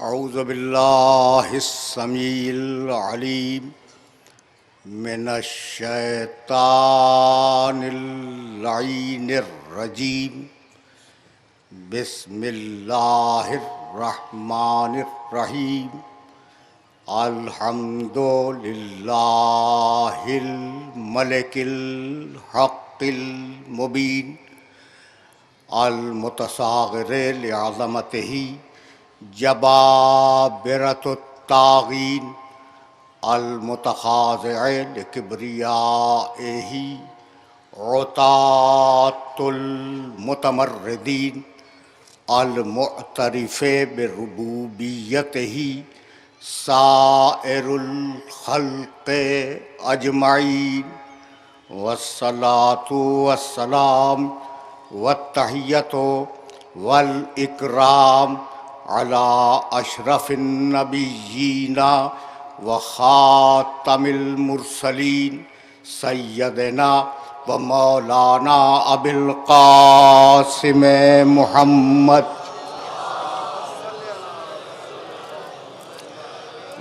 औज़ु बिल्लाहिस्समीइल अलीम मिनश्शैतानिर लईनिर रजीम। बिस्मिल्लाहिर रहमानिर रहीम। अल्हम्दुलिल्लाहिल मलिकिल हक़्क़िल मुबीन अल मुतसाग़िर लिअज़मतिही जबाबिरतुत ताग़ीन अल मुतखाज़िअ लिकिब्रियाइही उतातुल मुतमर्रिदीन अल मुअतरिफ़े बिरुबूबियतिही साइरुल खल्क़े अजमईन। वस्सलातु वस्सलाम वत्तहिय्यतु वल इकराम अला अशरफिन नबिय्यीना व खातमिल मुरसलीन सय्यदना व मौलाना अबिल क़ासिम मुहम्मद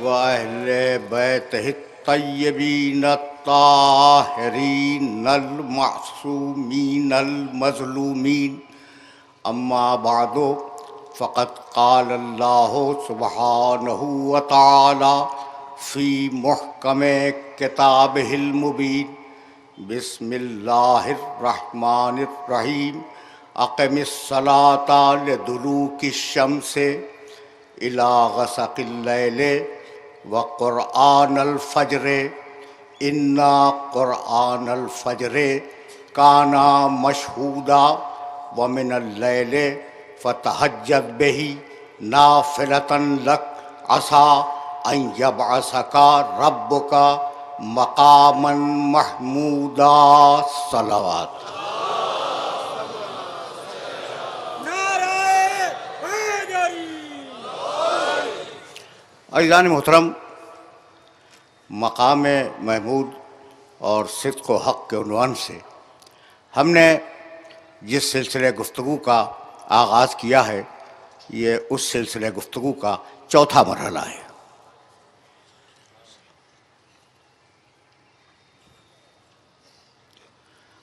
व अहले बैतिही तय्यबीन ताहिरीन अल मासूमीन अल मज़लूमीन। अम्मा बादो फ़क़त क़ाल अल्लाहु सुब्हानहु व तआला फ़ी मुहकमे किताबिहिल मुबीन। बिस्मिल्लाहिर रहमानिर रहीम। अक़िमिस्सलाता लिदुलूकिश शम्से इला ग़सक़िल लैले व क़ुरआनल फ़ज्रे इन्ना क़ुरआनल फ़ज्रे काना मशहूदा व मिनल लैले फ़तहज्जद बिही नाफ़िलतन लक असा अन यबअसका रब्बुका मक़ामन महमूदा। सलावत। अज़ीज़ान मोहतरम, मक़ाम महमूद और सिद्क़ व हक़ के उन्वान से हमने जिस सिलसिले गुफ्तगू का आगाज़ किया है, ये उस सिलसिले गुफ्तगू का चौथा मरहला है।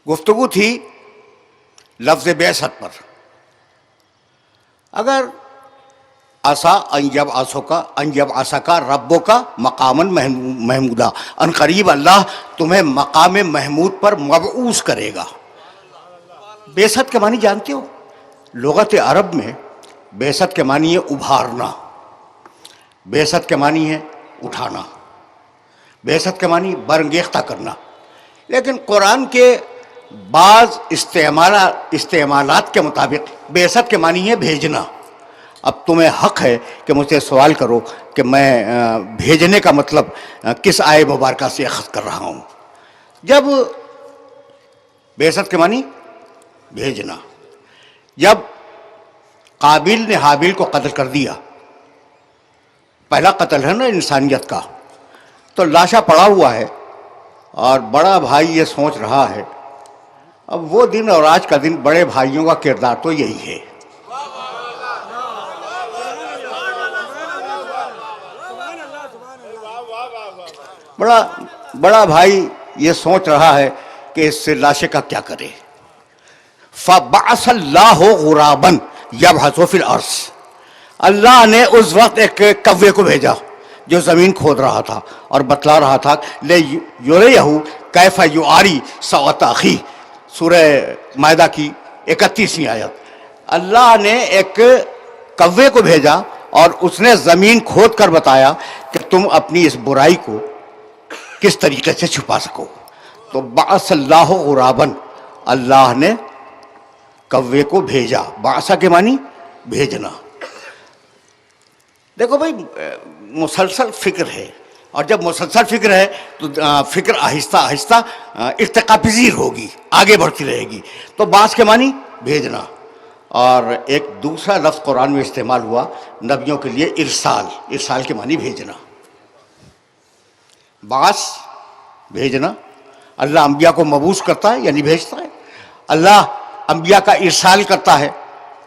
गुफ्तगू थी लफ्ज़ बेअसत पर। अगर आसा अंजब आसा का रब्बो का मकामन महमूदा, अनकरीब अल्लाह तुम्हें मकाम महमूद पर मबऊस करेगा। बेअसत के मानी जानते हो? लुगत अरब में बेअसत के मानी है उभारना, बेअसत के मानी है उठाना, बेअसत के मानी बरंगेख्ता करना। लेकिन कुरान के बाज़ इस्तेमालात के मुताबिक बेअसत के मानी है भेजना। अब तुम्हें हक़ है कि मुझसे सवाल करो कि मैं भेजने का मतलब किस आय मुबारका से अख़ज़ कर रहा हूँ। जब बेअसत के मानी भेजना, जब काबिल ने हाबिल को कत्ल कर दिया, पहला कत्ल है ना इंसानियत का, तो लाशा पड़ा हुआ है और बड़ा भाई ये सोच रहा है। अब वो दिन और आज का दिन, बड़े भाइयों का किरदार तो यही है। बड़ा भाई ये सोच रहा है कि इससे लाशे का क्या करे। फ़बअसल्लाहु गुराबन यबहसु फिल अर्ज़, अल्लाह ने उस वक्त एक कव्वे को भेजा जो ज़मीन खोद रहा था और बतला रहा था ले युरियहु कैफ़ युआरी सौअत अख़ी। सूरह मायदा की 31वीं आयत। अल्लाह ने एक कव्वे को भेजा और उसने ज़मीन खोद कर बताया कि तुम अपनी इस बुराई को किस तरीके से छुपा सको। तो बअसल्लाहु गुराबन, अल्लाह ने कव्वे को भेजा। बासा के मानी भेजना। देखो भाई, मुसलसल फ़िक्र है, और जब मुसलसल फ़िक्र है तो फ़िक्र आहिस्ता आहिस्ता इर्तिक़ा पज़ीर होगी, आगे बढ़ती रहेगी। तो बास के मानी भेजना। और एक दूसरा लफ्ज़ कुरान में इस्तेमाल हुआ नबियों के लिए, इरसाल। इरसाल के मानी भेजना। बास भेजना, अल्लाह अम्बिया को मबूस करता है यानी भेजता है। अल्लाह अम्बिया का इरसाल करता है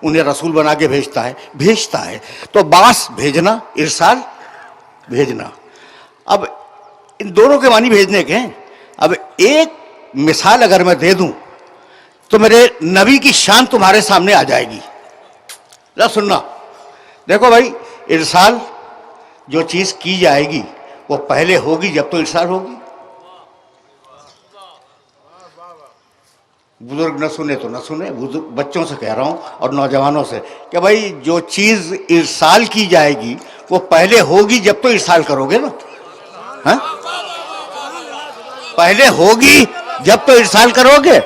उन्हें रसूल बना के भेजता है। तो बास भेजना, इरसाल भेजना। अब इन दोनों के मानी भेजने के हैं। अब एक मिसाल अगर मैं दे दूं तो मेरे नबी की शान तुम्हारे सामने आ जाएगी। जरा सुनना, देखो भाई, इरसाल जो चीज की जाएगी वो पहले होगी जब तो इरसाल होगी। बुजुर्ग न सुने तो न सुने, बुजुर्ग बच्चों से कह रहा हूं और नौजवानों से कि भाई जो चीज इरसाल की जाएगी वो पहले होगी जब तो इरसाल करोगे ना। हा? पहले होगी जब तो इरसाल करोगे।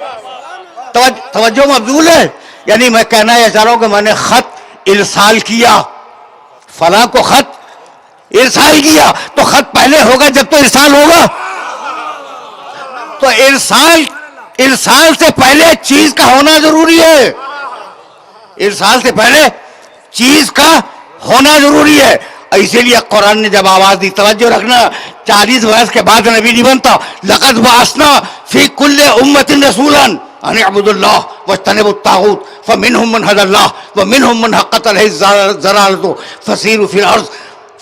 तवज्जो मबदूल है। यानी मैं कहना यह चाह रहा हूं कि मैंने खत इरसाल किया, फला को खत इरसाल किया, तो खत पहले होगा जब तो इरसाल होगा। तो इरसाल से पहले चीज का होना जरूरी है। इरसाल से पहले चीज का होना जरूरी है। इसीलिए कुरान ने जब आवाज दी, तवज्जो रखना, 40 वर्ष के बाद नबी नहीं बनता। लक़द बअसना फी कुल्लि उम्मतिन रसूलन अन अब्दुल्लाह वज्तनिबुत तागूत फमिनहुम मन हदल्लाह व मिनहुम मन हक़्क़त अलैहि ज़लालतु फसीरु फिल अर्ज़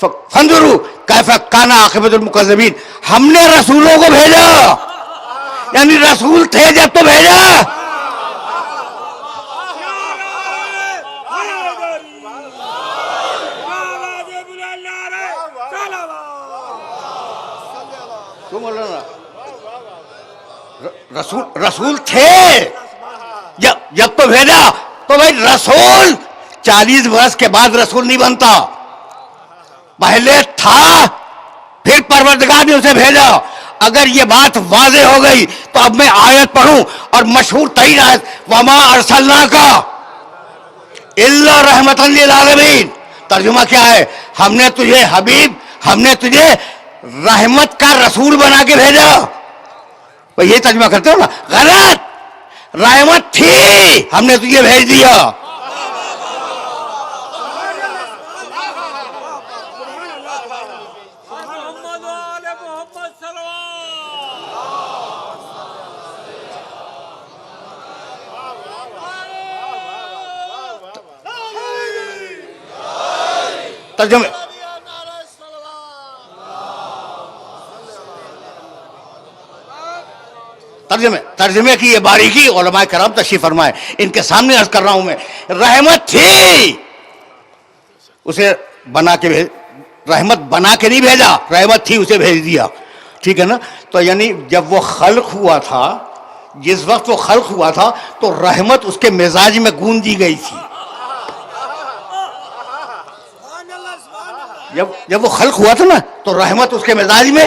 फंजुरू कैफ़ काना आक़िबतुल मुकज़्ज़िबीन। हमने रसूलों को भेजा, यानी रसूल थे जब तो भेजा। क्यों बोल रहा? रसूल थे जब तो भेजा। तो भाई रसूल 40 वर्ष के बाद रसूल नहीं बनता, पहले था, फिर परवरदिगार ने उसे भेजा। अगर ये बात वाज़े हो गई तो अब मैं आयत पढ़ूं, और मशहूर तरीन आयत, वमा अरसलनाका इल्ला रहमतन लिल आलमीन। तर्जुमा क्या है? हमने तुझे हबीब, हमने तुझे रहमत का रसूल बना के भेजा। तो ये तर्जुमा करते हो ना? गलत, रहमत थी, हमने तुझे भेज दिया। तर्जमे की ये बारीकी उलमाए कराम तशरीफ फरमाए, इनके सामने अर्ज कर रहा हूं मैं। रहमत थी, उसे बना के भेज, रहमत बना के नहीं भेजा, रहमत थी, उसे भेज दिया। ठीक है ना? तो यानी जब वो खल्क हुआ था, जिस वक्त वो खल्क हुआ था, तो रहमत उसके मिजाज में गूंज दी गई थी। जब वो खल्क हुआ था ना, तो रहमत उसके मिजाज में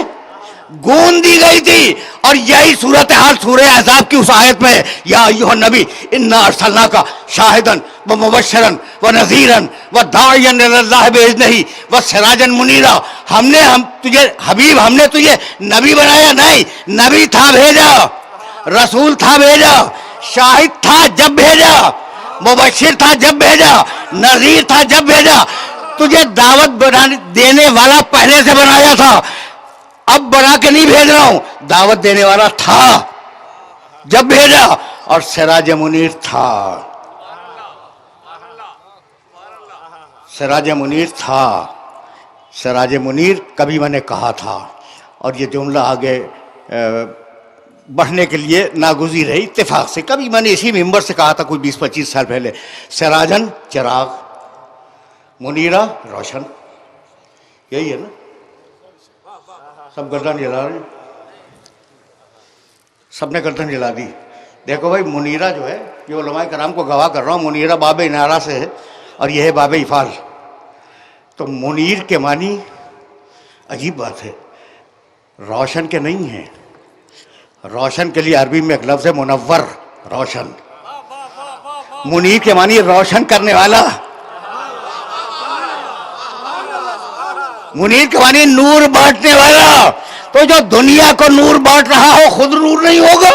गूंज दी गई थी। और यही सूरत हाल सूरह अहज़ाब की उस आयत में, या अय्युहन नबी इन्ना अर्सलनाका शाहिदन व मुबश्शिरन व नज़ीरन व दाइयन इलल्लाह बिइज़्निही व सिराजन मुनीरा। हम तुझे हबीब, हमने तुझे नबी बनाया नहीं, नबी था भेजा, रसूल था भेजा, शाहिद था जब भेजा, मुबश्शिर था जब भेजा, नज़ीर था जब भेजा। तुझे दावत देने वाला पहले से बनाया था, अब बना के नहीं भेज रहा हूं, दावत देने वाला था जब भेजा, और सिराज मुनीर था, सिराज मुनीर था। सिराज मुनीर कभी मैंने कहा था, और ये जुमला आगे बढ़ने के लिए नागुज़ीर है इत्तेफाक से। कभी मैंने इसी मिंबर से कहा था कोई 20-25 साल पहले, सिराजन चिराग, मुनीरा रोशन। यही है ना? सब गर्दन जला रहे, सबने गर्दन जला दी। देखो भाई, मुनीरा जो है, ये उलमाए कराम को गवाह कर रहा हूँ, मुनीरा बाब इनारा से है और यह है बाब इफ़ाल। तो मुनीर के मानी अजीब बात है, रोशन के नहीं है। रोशन के लिए अरबी में एक लफ्ज़ है मुनव्वर, रोशन। मुनीर के मानी रोशन करने वाला, मुनीर के मानी नूर बांटने वाला। तो जो दुनिया को नूर बांट रहा हो, खुद नूर नहीं होगा?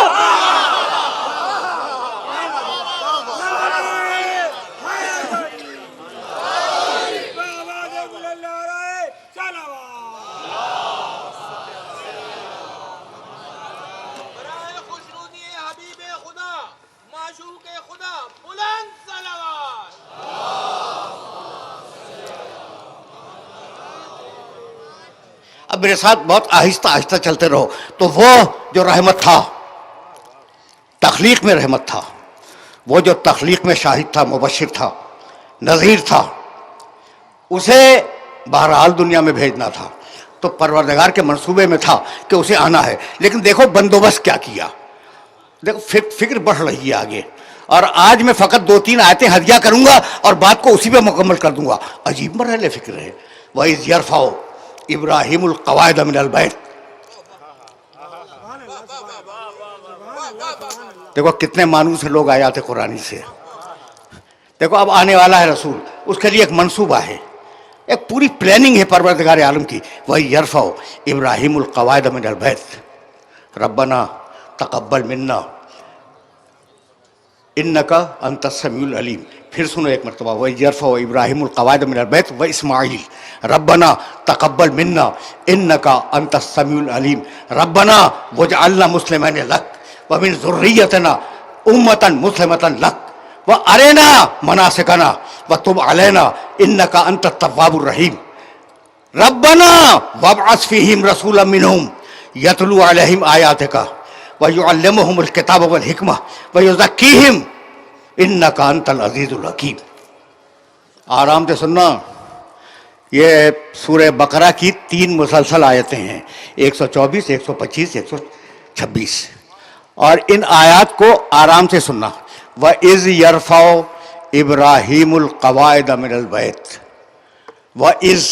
अब मेरे साथ बहुत आहिस्ता आहिस्ता चलते रहो। तो वो जो रहमत था, तख्लीक में रहमत था, वो जो तख्लीक में शाहिद था, मुबशिर था, नज़ीर था, उसे बहरहाल दुनिया में भेजना था। तो परवरदिगार के मंसूबे में था कि उसे आना है। लेकिन देखो बंदोबस्त क्या किया, देखो फिक्र बढ़ रही है आगे। और आज मैं फ़कत 2-3 आयतें हदिया करूंगा और बात को उसी पे मुकम्मल कर दूंगा। अजीब मरहले फ़िक्र है। वइज़ यरफ़अ इब्राहीमुल क़वाइद मिनल बैत। देखो कितने मानूस लोग आए आते कुरानी से। देखो अब आने वाला है रसूल, उसके लिए एक मंसूबा है, एक पूरी प्लानिंग है परवरदिगार आलम की। वही यरफ़अ इब्राहीमुल क़वाइद मिनल बैत रब्बना तक़ब्बल मिन्ना इन्नका अंतस समीउल अलीम। फिर सुनो एक मरतबा, वही यरफ़अ इब्राहीमुल क़वाइद मिनल बैत व इस्माईल रब्बना तक़ब्बल मिन्ना इन्नका अंतस समीउल अलीम रब्बना वजअलना मुस्लिमैन लक व मिन ज़ुर्रिय्यतिना उम्मतन मुस्लिमतन लक व अरेना मनासिकना व तुब अलैना इन्नका अंतत तव्वाबुर रहीम रब्बना वबअस फ़ीहिम रसूलन मिनहुम यतलू अलैहिम आयातिका व युअल्लिमुहुमुल किताब वल हिकमा व युज़क्कीहिम इन्नका अंतल अज़ीज़ुल हकीम। आराम से सुनना, ये सूरह बकरा की 3 मुसलसल आयतें हैं, 124, 125, 126। और इन आयात को आराम से सुनना। व इज़ यरफ़अ इब्राहीमुल क़वाइद मिनल बैत। व इज़,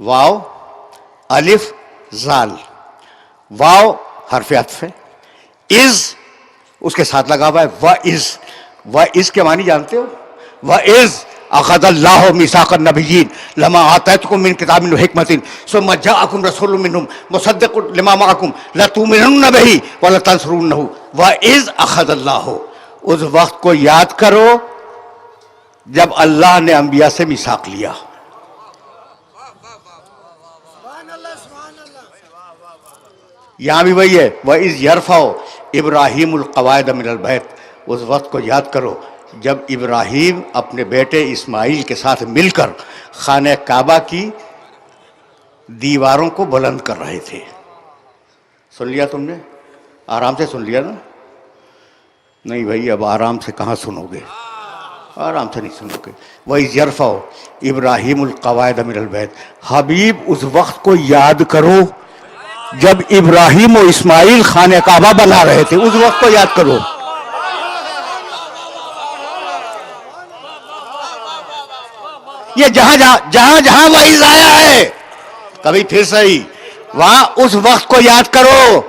वाव अलिफ जाल, वाव हर्फ अत्फ़ है, इज़ उसके साथ लगा हुआ है। व इज़ के मानी जानते हो? व इज़ अख़ज़ल्लाहु मीसाक़न नबिय्यीन लमा आतैतुकुम मिन किताबिन व हिकमतिन सुम्मा जाअकुम रसूलुम मिनहुम मुसद्दिक़ुन लिमा मअकुम लतुमिनुन्न बिही व लतंसुरुन्नहु। व इज़ अख़ज़ल्लाहु, उस वक्त को याद करो जब अल्लाह ने अंबिया से मीसाक लिया। यहां भी वही है, व इज़ यरफ़अ इब्राहीमुल क़वाइद मिनल बैत। उस वक्त को याद करो जब इब्राहीम अपने बेटे इस्माइल के साथ मिलकर खाने काबा की दीवारों को बुलंद कर रहे थे। सुन लिया तुमने? आराम से सुन लिया ना? नहीं भाई, अब आराम से कहाँ सुनोगे, आराम से नहीं सुनोगे। वही यरफ़अ इब्राहीमुल क़वाइद मिनल बैत। हबीब, उस वक्त को याद करो जब इब्राहीम और इस्माइल खाने काबा बना रहे थे, उस वक्त को याद करो। ये जहां जहां जहां वही आया है, कभी फिर सही वहां उस वक्त को याद करो।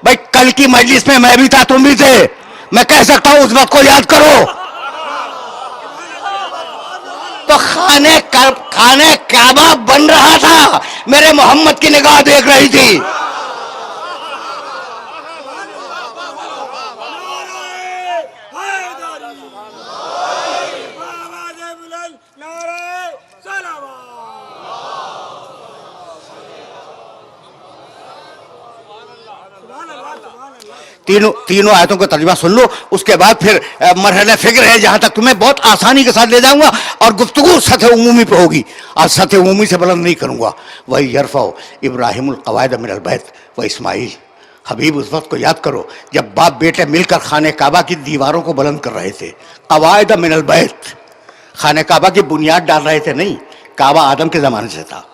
भाई कल की मजलिस में मैं भी था, तुम भी थे, मैं कह सकता हूं उस वक्त को याद करो। तो खाने काबा बन रहा था, मेरे मोहम्मद की निगाह देख रही थी। तीनों आयतों का तर्जुमा सुन लो, उसके बाद फिर मरहले फिक्र है जहां तक तुम्हें बहुत आसानी के साथ ले जाऊंगा और गुफ्तगू सतह उमूमी पे होगी। आज सतह उमूमी से बुलंद नहीं करूंगा। वही यरफ़अ इब्राहीमुल क़वाइद मिनल बैत व इस्माईल। हबीब, उस वक्त को याद करो जब बाप बेटे मिलकर खाने काबा की दीवारों को बुलंद कर रहे थे। क़वाइद मिनल बैत, खाने काबा की बुनियाद डाल रहे थे, नहीं, काबा आदम के ज़माने से था।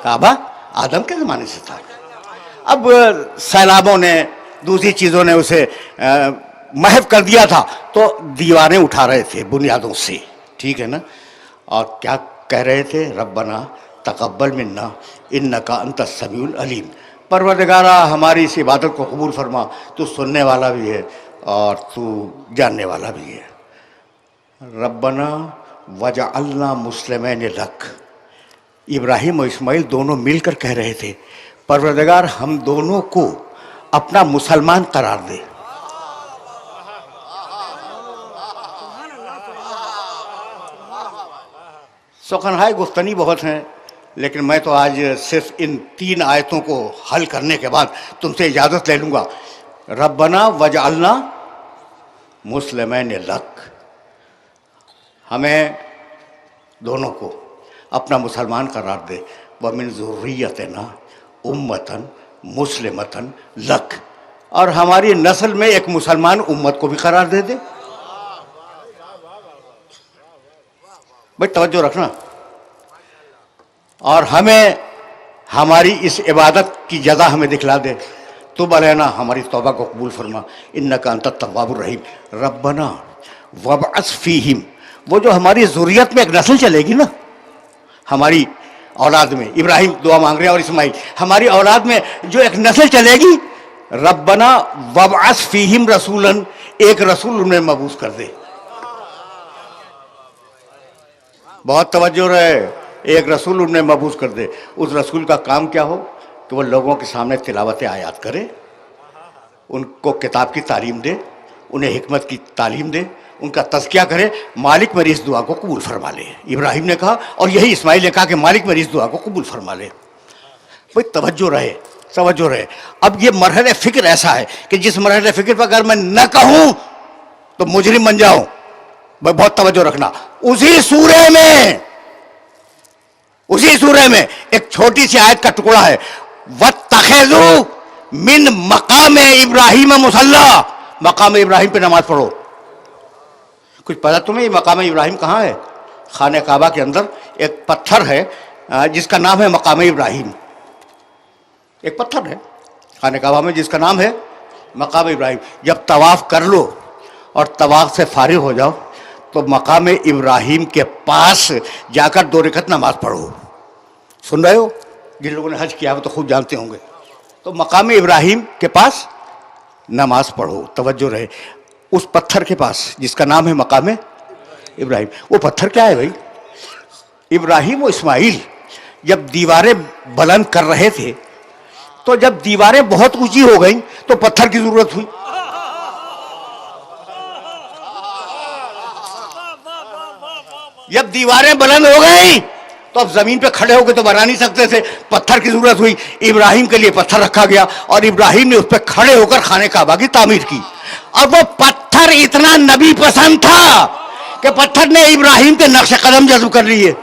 काबा आदम के ज़माने से था। अब सैलाबों ने, दूसरी चीज़ों ने उसे महव कर दिया था, तो दीवारें उठा रहे थे बुनियादों से, ठीक है ना। और क्या कह रहे थे? रब्बना तक़ब्बल मिन्ना इन्नका अंतस समीउल अलीम। परवरदिगारा, हमारी इस इबादत को कबूल फरमा, तू सुनने वाला भी है और तू जानने वाला भी है। रब्बना वजअलना मुस्लिमैन लक। इब्राहिम और इस्माइल दोनों मिलकर कह रहे थे, परवरदिगार हम दोनों को अपना मुसलमान करार दे। सुखनहाय गुफ्तनी बहुत हैं, लेकिन मैं तो आज सिर्फ इन 3 आयतों को हल करने के बाद तुमसे इजाज़त ले लूँगा। रब्बना वजअलना मुस्लिमैन लक, हमें दोनों को अपना मुसलमान करार दे। वमिन ज़ुर्रियतना उम्मतन मुस्लिमतन लक, और हमारी नस्ल में एक मुसलमान उम्मत को भी करार दे दे। भाई तवज्जो रखना, और हमें हमारी इस इबादत की जगह हमें दिखला दे। तो बलैना, हमारी तौबा को कबूल फरमा। इन्नका अंतत तव्वाबुर रहीम। रब्बना वबअस फीहिम, वो जो हमारी ज़ुर्रियत में एक नस्ल चलेगी ना, हमारी औलाद में, इब्राहिम दुआ मांग रहे हैं और इस्माइल, हमारी औलाद में जो एक नस्ल चलेगी, रब्बना वबअस फीहिम रसूलन, एक रसूल उन्हें मबूस कर दे। बहुत तवज्जो रहे, एक रसूल उन्हें मबूस कर दे। उस रसूल का काम क्या हो कि वो लोगों के सामने तिलावत आयात करे, उनको किताब की तालीम दे, उन्हें हिकमत की तालीम दे, उनका तज़किया करे। मालिक मेरी इस दुआ को कबूल फरमा ले, इब्राहिम ने कहा, और यही इस्माइल ने कहा कि मालिक मेरी इस दुआ को कबूल फरमा ले। भाई तवज्जो रहे, तवज्जो रहे। अब ये मरहले फ़िक्र ऐसा है कि जिस मरहले फ़िक्र पर अगर मैं न कहूँ तो मुजरिम बन जाऊँ। भाई बहुत तवज्जो रखना। उसी सूरे में एक छोटी सी आयत का टुकड़ा है, वत्तखिज़ू मिन मकाम इब्राहिम मुसल्ला, मकाम इब्राहिम पे नमाज पढ़ो। कुछ पता तुम्हें ये मकाम इब्राहिम कहाँ है? खाने काबा के अंदर एक पत्थर है जिसका नाम है मकाम इब्राहिम। एक पत्थर है खाने काबा में जिसका नाम है मकाम इब्राहिम। जब तवाफ़ कर लो और तवाफ़ से फारिग हो जाओ तो मकाम इब्राहिम के पास जाकर 2 रकअत नमाज पढ़ो। सुन रहे हो? जिन लोगों ने हज किया वो तो खूब जानते होंगे। तो मकाम इब्राहिम के पास नमाज पढ़ो। तवज्जो रहे, उस पत्थर के पास जिसका नाम है मकाम इब्राहिम। वो पत्थर क्या है भाई? इब्राहिम और इस्माइल जब दीवारें बुलंद कर रहे थे तो जब दीवारें बहुत ऊंची हो गई तो पत्थर की जरूरत हुई। जब दीवारें बुलंद हो गई तो अब जमीन पे खड़े होकर तो बना नहीं सकते थे, पत्थर की जरूरत हुई। इब्राहिम के लिए पत्थर रखा गया और इब्राहिम ने उस पर खड़े होकर खाने काबा की तामीर की। और वो पत्थर इतना नबी पसंद था कि पत्थर ने इब्राहिम के नक्श कदम जज्ब कर लिए।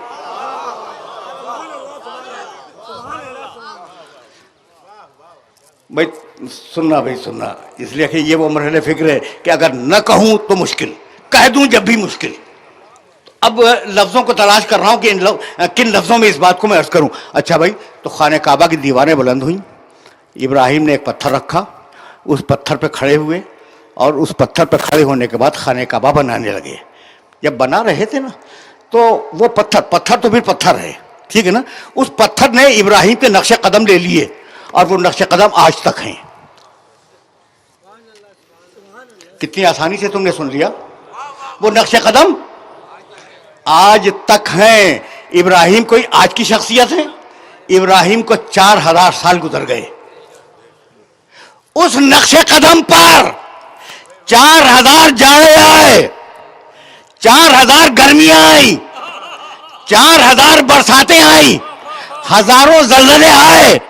भाई सुनना, भाई सुनना, इसलिए कि ये वो मरहले फिक्र है कि अगर न कहूं तो मुश्किल, कह दूं जब भी मुश्किल। अब लफ्ज़ों को तलाश कर रहा हूं कि किन लफ्ज़ों में इस बात को मैं अर्ज़ करूं। अच्छा भाई, तो खाने काबा की दीवारें बुलंद हुई, इब्राहिम ने एक पत्थर रखा, उस पत्थर पे खड़े हुए और उस पत्थर पे खड़े होने के बाद खाने काबा बनाने लगे। जब बना रहे थे ना तो वो पत्थर तो फिर पत्थर है, ठीक है ना, उस पत्थर ने इब्राहिम के नक्शे कदम ले लिए और वो नक्शे कदम आज तक हैं। कितनी आसानी से तुमने सुन लिया। वो नक्शे कदम आज तक हैं। इब्राहिम कोई आज की शख्सियत है? इब्राहिम को 4000 साल गुजर गए। उस नक्शे कदम पर 4000 जाड़े आए, 4000 गर्मियां आई, 4000 बरसातें आई, हजारों जलजले आए,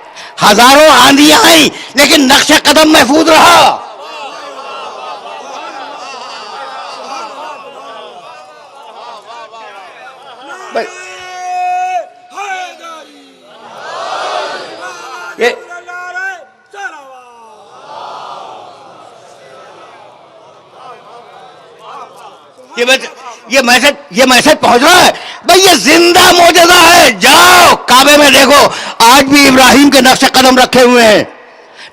हजारों आंधियां आई, लेकिन नक्शे कदम महफूज रहा। ये मैसेज पहुंच रहा है भाई, ये जिंदा मौजूदा है। जाओ काबे में देखो, आज भी इब्राहिम के नक्शे कदम रखे हुए हैं।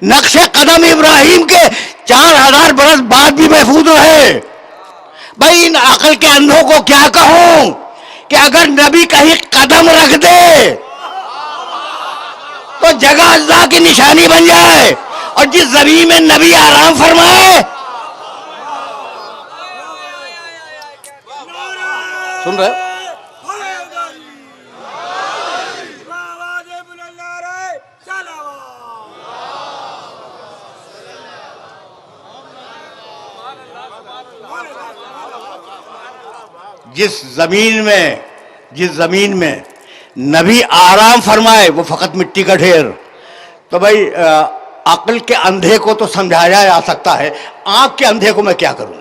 नक्शे कदम इब्राहिम के 4000 बरस बाद भी महफूज रहे। भाई इन अकल के अंधों को क्या कहूं कि अगर नबी कहीं कदम रख दे तो जगह अल्लाह की निशानी बन जाए, और जिस जमीन में नबी आराम फरमाए। सुन रहे? जिस जमीन में नबी आराम फरमाए वो फकत मिट्टी का ढेर। तो भाई अक्ल के अंधे को तो समझाया जा सकता है, आंख के अंधे को मैं क्या करूं?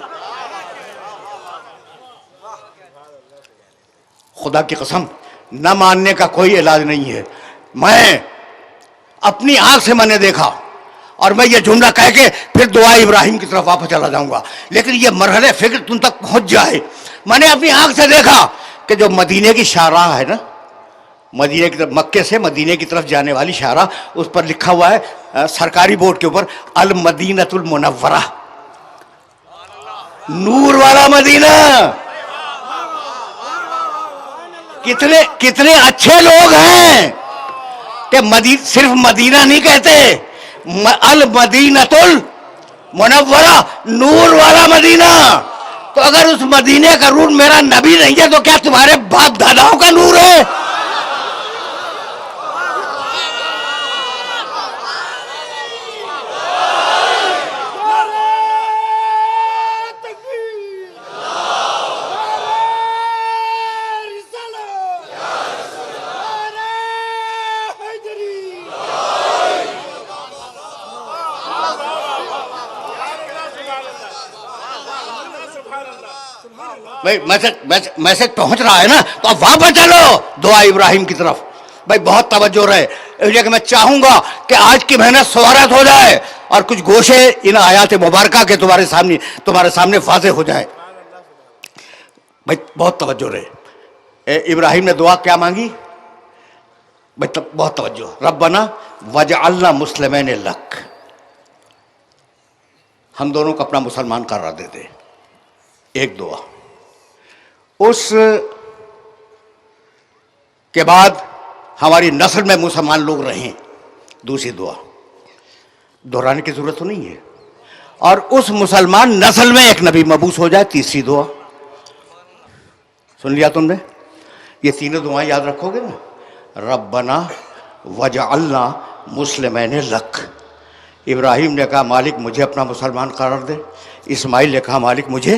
खुदा की कसम न मानने का कोई इलाज नहीं है। मैं अपनी आंख से मैंने देखा और मैं ये जुमला कह के फिर दुआ इब्राहिम की तरफ वापस चला जाऊंगा, लेकिन ये मरहले फिक्र तुम तक पहुंच जाए। मैंने अपनी आंख से देखा कि जो मदीने की शाहराह है ना, मदीने की तरफ, मक्के से मदीने की तरफ जाने वाली शाहराह, उस पर लिखा हुआ है सरकारी बोर्ड के ऊपर अल मदीनतुल मुनव्वरा, नूर वाला मदीना। कितने कितने अच्छे लोग हैं कि सिर्फ मदीना नहीं कहते, अल मदीनतुल मुनव्वरा, नूर वाला मदीना। तो अगर उस मदीने का नूर मेरा नबी नहीं है तो क्या तुम्हारे बाप दादाओं का नूर है? भाई मैसेज पहुंच रहा है ना, तो अब वापस चलो दुआ इब्राहिम की तरफ। भाई बहुत तवज्जो रहे, इसलिए कि मैं चाहूंगा कि आज की मेहनत सवारत हो जाए और कुछ गोशे इन आयात मुबारका के तुम्हारे सामने वाज़े हो जाए। भाई बहुत तवज्जो रहे। इब्राहिम ने दुआ क्या मांगी? भाई बहुत तवज्जो, रब्बना वजअलना मुस्लिमैन लक, हम दोनों को अपना मुसलमान करार दे दे। एक दुआ। उस के बाद हमारी नस्ल में मुसलमान लोग रहें, दूसरी दुआ। दोहराने की जरूरत तो नहीं है। और उस मुसलमान नस्ल में एक नबी मबूस हो जाए, तीसरी दुआ। सुन लिया तुमने? ये तीनों दुआएं याद रखोगे ना? रब्बना वजअलना मुस्लिमैन लक। इब्राहिम ने कहा मालिक मुझे अपना मुसलमान करार दे। इस्माइल ने कहा मालिक मुझे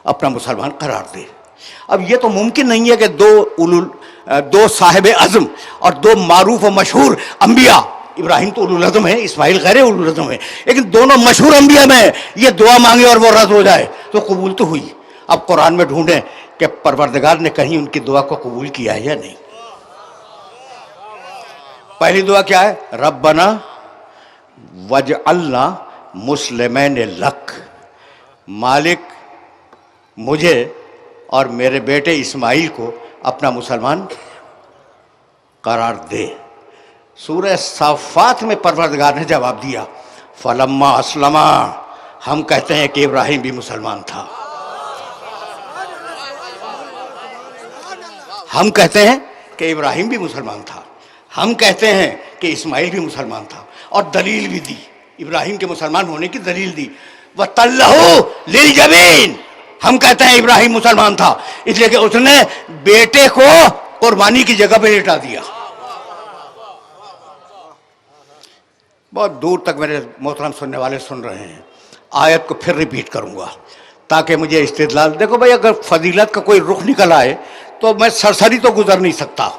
अपना मुसलमान करार दे। अब ये तो मुमकिन नहीं है कि दो साहिब अज़म और दो मारूफ और मशहूर अंबिया, इब्राहिम तो उलुल अज़म है, इस्माइल गैर उलुल अज़म है, लेकिन दोनों मशहूर अंबिया में ये दुआ मांगे और वो रद्द हो जाए तो कबूल तो हुई। अब कुरान में ढूंढें कि परवरदिगार ने कहीं उनकी दुआ को कबूल किया है या नहीं। पहली दुआ क्या है? रब्बना वजअलना मुस्लिमैन लक, मालिक मुझे और मेरे बेटे इस्माइल को अपना मुसलमान करार दे। सूरह साफ़ात में परवरदिगार ने जवाब दिया फलम्मा अस्लमा, हम कहते हैं कि इब्राहिम भी मुसलमान था। हम कहते हैं कि इब्राहिम भी मुसलमान था, हम कहते हैं कि इस्माइल भी मुसलमान था, और दलील भी दी, इब्राहिम के मुसलमान होने की दलील दी। वतल्लहु लिल जबीन, हम कहते हैं इब्राहिम मुसलमान था इसलिए कि उसने बेटे को कुर्बानी की जगह पे लेटा दिया। बहुत दूर तक मेरे मोहतरम सुनने वाले सुन रहे हैं, आयत को फिर रिपीट करूंगा ताकि मुझे इस्तिदलाल। देखो भाई, अगर फजीलत का कोई रुख निकल आए तो मैं सरसरी तो गुजर नहीं सकता,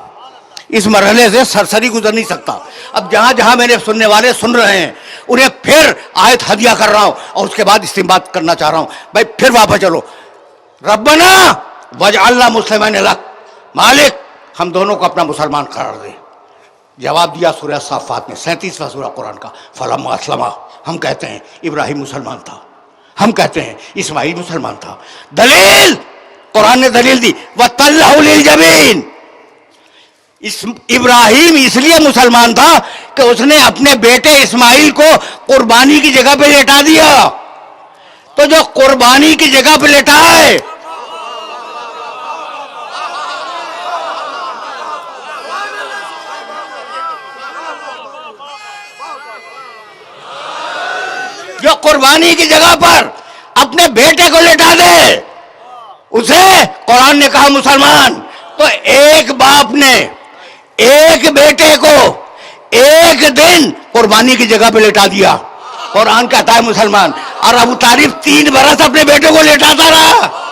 इस मरहले से सरसरी गुजर नहीं सकता। अब जहां जहां मेरे सुनने वाले सुन रहे हैं उन्हें फिर आयत हदिया कर रहा हूं और उसके बाद इस्तेमाल करना चाह रहा हूं। भाई फिर वापस चलो, रब्बना वजअलना मुस्लिमैन लक, मालिक हम दोनों को अपना मुसलमान करार दे। जवाब दिया सूरह साफ़ात में, 37वां सूरह कुरान का, फलम्मा अस्लमा, हम कहते हैं इब्राहिम मुसलमान था, हम कहते हैं इस्माइल मुसलमान था। दलील, कुरान ने दलील दी, वतल्लहु लिल जबीन, इब्राहिम इसलिए मुसलमान था कि उसने अपने बेटे इस्माइल को कुर्बानी की जगह पे लेटा दिया। तो जो कुर्बानी की जगह पे लेटा है, जो कुर्बानी की जगह पर अपने बेटे को लेटा दे, उसे कुरान ने कहा मुसलमान। तो एक बाप ने एक बेटे को एक दिन कुर्बानी की जगह पे लेटा दिया, कुरान कहता है मुसलमान। और अबू तालिब 3 बरस अपने बेटे को लेटाता रहा।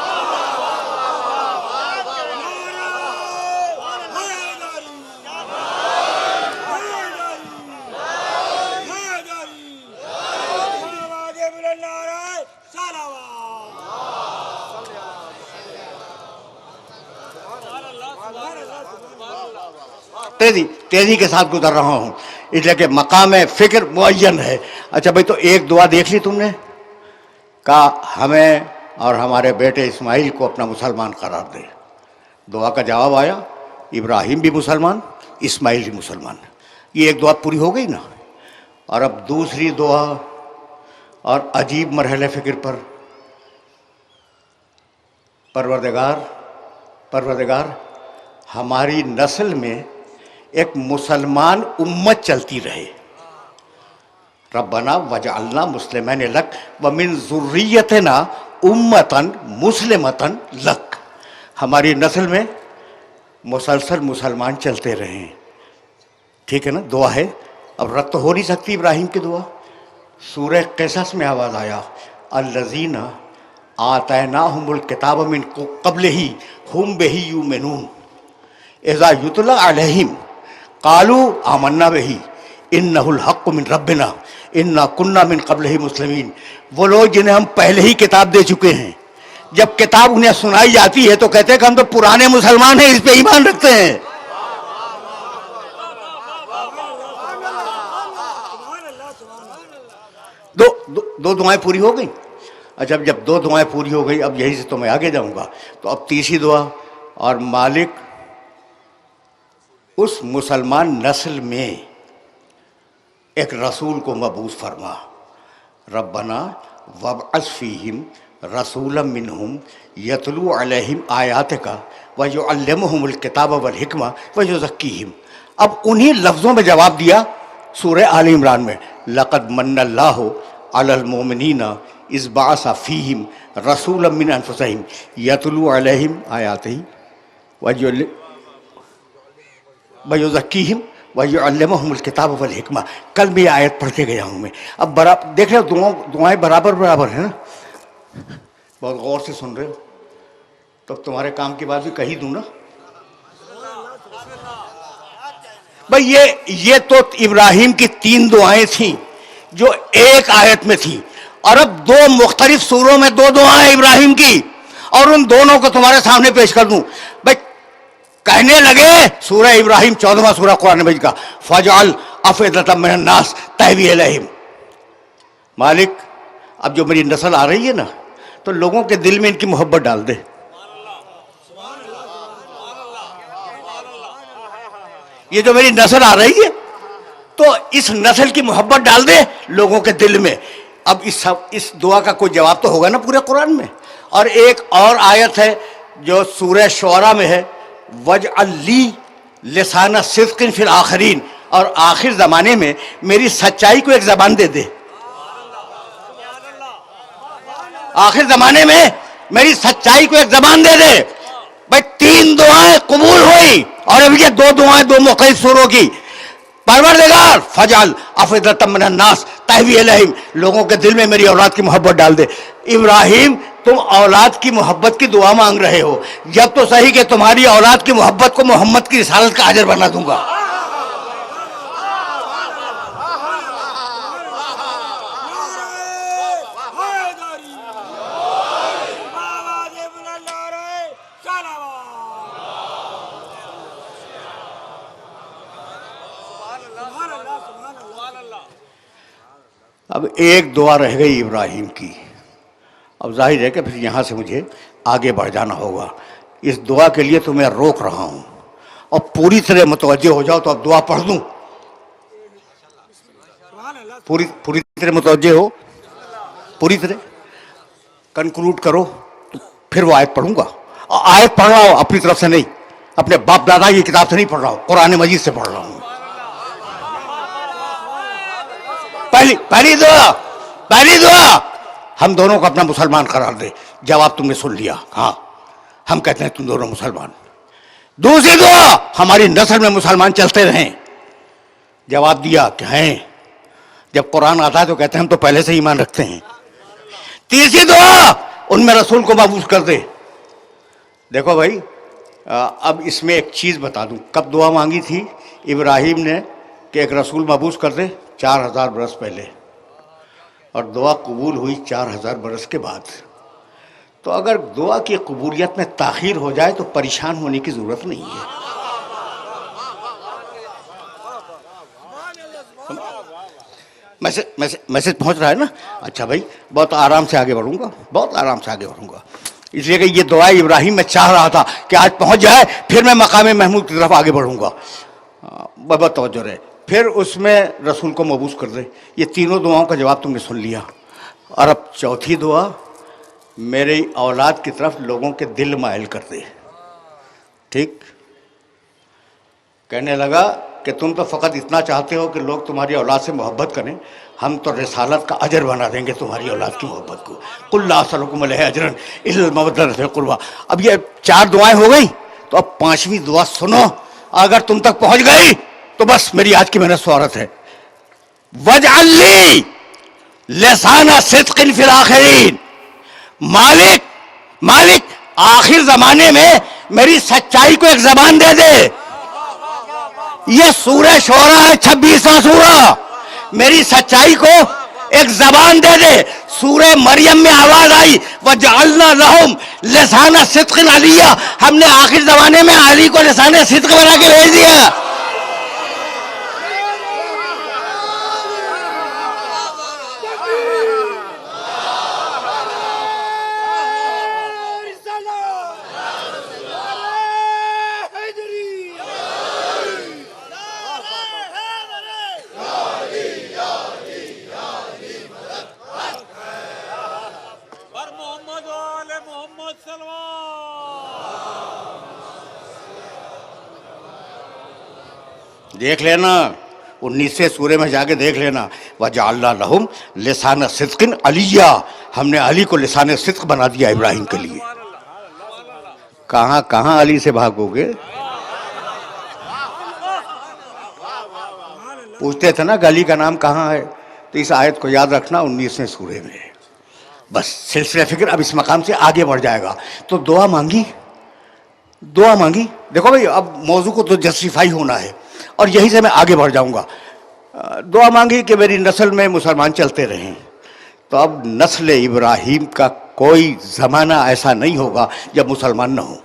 तेजी तेजी के साथ गुजर रहा हूँ, इसलिए कि मकाम फ़िक्र मुअय्यन है। अच्छा भाई, तो एक दुआ देख ली तुमने, कहा हमें और हमारे बेटे इस्माइल को अपना मुसलमान करार दे। दुआ का जवाब आया, इब्राहिम भी मुसलमान, इस्माइल भी मुसलमान। ये एक दुआ पूरी हो गई ना। और अब दूसरी दुआ, और अजीब मरहले फ़िक्र पर, परवरदिगार परवरदिगार हमारी नस्ल में एक मुसलमान उम्मत चलती रहे। रब्बना वजअलना मुस्लिमैन लक व मिन ज़ुर्रियतिना उम्मतन मुस्लिमतन लक। हमारी नस्ल में मुसलसल मुसलमान चलते रहें। ठीक है ना, दुआ है। अब रद्द तो हो नहीं सकती इब्राहिम की दुआ। सूरह क़सस में आवाज़ आया, अल्लज़ीना आतैनाहुमुल किताब मिन क़ब्लिही हुम बिही युमिनून इज़ा युतला अलैहिम क़ालू आमन्ना बिही इन्नहुल हक़्क़ु मिन रब्बिना इन्ना कुन्ना मिन क़ब्लिही मुस्लिमीन। वो लोग जिन्हें हम पहले ही किताब दे चुके हैं, जब किताब उन्हें सुनाई जाती है तो कहते हैं कि हम तो पुराने मुसलमान हैं, इस पे ईमान रखते हैं। दो दुआएं पूरी हो गई। अच्छा, जब दो दुआएं पूरी हो गई, अब यही से तो मैं आगे जाऊंगा। तो अब तीसरी दुआ, और मालिक उस मुसलमान नस्ल में एक रसूल को मबूस फरमा। रब्बना वबअस फीहिम रसूलन मिनहुम यतलू अलैहिम आयातिका व युअल्लिमुहुमुल किताब वल हिकमा व युज़क्कीहिम। अब उन्हीं लफ्ज़ों में जवाब दिया सूरह आल इमरान में, लक़द मन्नल्लाहु अलल मोमिनीना इज़ बअसा फ़ीहिम रसूलन मिन अनफुसिहिम यतलू अलैहिम आयातिही व युज़क्कीहिम व युअल्लिमुहुमुल किताब वल हिकमा। कल भी आयत पढ़ते गया हूँ मैं। अब बराबर देख रहे हो, दुआएं बराबर बराबर है ना। बहुत गौर से सुन रहे हो, तो तुम्हारे काम की बात भी कही दूँ ना भाई। ये तो इब्राहिम की 3 दुआएं थीं जो एक आयत में थी, और अब 2 मुख्तलिफ सूरों में 2 दुआएं इब्राहिम की, और उन दोनों को तुम्हारे सामने पेश कर दूं भाई। कहने लगे, सूरह इब्राहिम 14वां सूरह कुरान मजीद का, फजअल अफ़इदतम मिनन नास तहवी इलैहिम। मालिक, अब जो मेरी नस्ल आ रही है ना, तो लोगों के दिल में इनकी मोहब्बत डाल दे। ये जो मेरी नस्ल आ रही है, तो इस नस्ल की मोहब्बत डाल दे लोगों के दिल में। अब इस दुआ का कोई जवाब तो होगा ना पूरे कुरान में। और एक और आयत है जो सूरह शुअरा में है, वजअली लिसाना सिद्क़िन फिल आखिरीन, और आखिर ज़माने में मेरी सच्चाई को एक ज़बान दे दे। आखिर ज़माने में मेरी सच्चाई को एक ज़बान दे दे भाई। 3 दुआएं कबूल हुई, और अब ये 2 दुआएं 2 मुख्तलिफ सूरों की। परवरदिगार फजअल अफ़इदतम मिनन नास तहवी इलैहिम, लोगों के दिल में मेरी औलाद की मोहब्बत डाल दे। इब्राहिम, तुम औलाद की मोहब्बत की दुआ मांग रहे हो, जब तो सही कि तुम्हारी औलाद की मोहब्बत को मोहम्मद की रिसालत का अजर बना दूंगा। अब एक दुआ रह गई इब्राहिम की। अब जाहिर है कि फिर यहाँ से मुझे आगे बढ़ जाना होगा। इस दुआ के लिए तो मैं रोक रहा हूँ, और पूरी तरह मुतवज्जे हो जाओ। तो अब दुआ पढ़ दूँ, पूरी तरह मुतवज्जे हो, पूरी तरह कंक्लूड करो, तो फिर वो आयत पढ़ूंगा। और आयत पढ़ रहा हूँ अपनी तरफ से नहीं, अपने बाप दादा की किताब से नहीं पढ़ रहा हूँ, कुरान मजीद से पढ़ रहा हूँ। पहली दुआ, हम दोनों को अपना मुसलमान करार दे। जवाब तुमने सुन लिया, हाँ हम कहते हैं तुम दोनों मुसलमान। दूसरी दुआ, हमारी नस्ल में मुसलमान चलते रहें। जवाब दिया कि हैं, जब कुरान आता है तो कहते हैं हम तो पहले से ईमान रखते हैं। तीसरी दुआ, उनमें रसूल को मबूस कर दे। देखो भाई, अब इसमें एक चीज़ बता दूं, कब दुआ मांगी थी इब्राहिम ने कि एक रसूल मबूस कर दे? 4000 बरस पहले, और दुआ कबूल हुई 4000 बरस के बाद। तो अगर दुआ की कबूलियत में ताख़ीर हो जाए तो परेशान होने की ज़रूरत नहीं है। मैसेज मैसेज मैसेज पहुंच रहा है ना? अच्छा भाई, बहुत आराम से आगे बढ़ूंगा, बहुत आराम से आगे बढ़ूंगा। इसलिए कि ये दुआ इब्राहिम मैं चाह रहा था कि आज पहुंच जाए, फिर मैं मकाम महमूद की तरफ आगे बढ़ूंगा। बहुत तवज्जो रहे। फिर उसमें रसूल को मबूस कर दे। ये तीनों दुआओं का जवाब तुमने सुन लिया। और अब चौथी दुआ, मेरी औलाद की तरफ लोगों के दिल माइल कर दे। ठीक, कहने लगा कि तुम तो फ़कत इतना चाहते हो कि लोग तुम्हारी औलाद से मोहब्बत करें, हम तो रिसालत का अजर बना देंगे तुम्हारी औलाद की मोहब्बत को। कुल ला असलकुम अलैहि अजरन इल्ला मवद्दतन फिल कुर्बा। अब ये 4 दुआएं हो गई, तो अब 5वीं दुआ सुनो। अगर तुम तक पहुंच गई तो बस मेरी आज की मेहनत स्वागत है। वजअल्ली लिसाना सिद्क़िन फिल आखिरीन। मालिक, मालिक आखिर जमाने में मेरी सच्चाई को एक जबान दे दे। ये सूरह शोरा है, 26वां सूरा। मेरी सच्चाई को एक जबान दे दे। सूरह मरियम में आवाज आई, वजअलना लहुम लिसाना सिद्क़िन अलिया। हमने आखिर जमाने में अली को लिसाने सिद्क़ बना के भेज दिया। देख लेना, 19वें सूरे में जाके देख लेना, वजअलना लहुम लिसाना सिद्क़िन अलिया। हमने अली को लिसाने सिद्क़ बना दिया इब्राहिम के लिए। कहां कहां अली से भागोगे? पूछते थे ना गली का नाम कहां है, तो इस आयत को याद रखना, 19वें सूरे में। बस सिलसिला फिक्र अब इस मकाम से आगे बढ़ जाएगा। तो दुआ मांगी, दुआ मांगी। देखो भाई, अब मौजू को तो जस्टिफाई होना है और यहीं से मैं आगे बढ़ जाऊंगा। दुआ मांगी कि मेरी नस्ल में मुसलमान चलते रहें। तो अब नस्ल इब्राहिम का कोई ज़माना ऐसा नहीं होगा जब मुसलमान ना हो।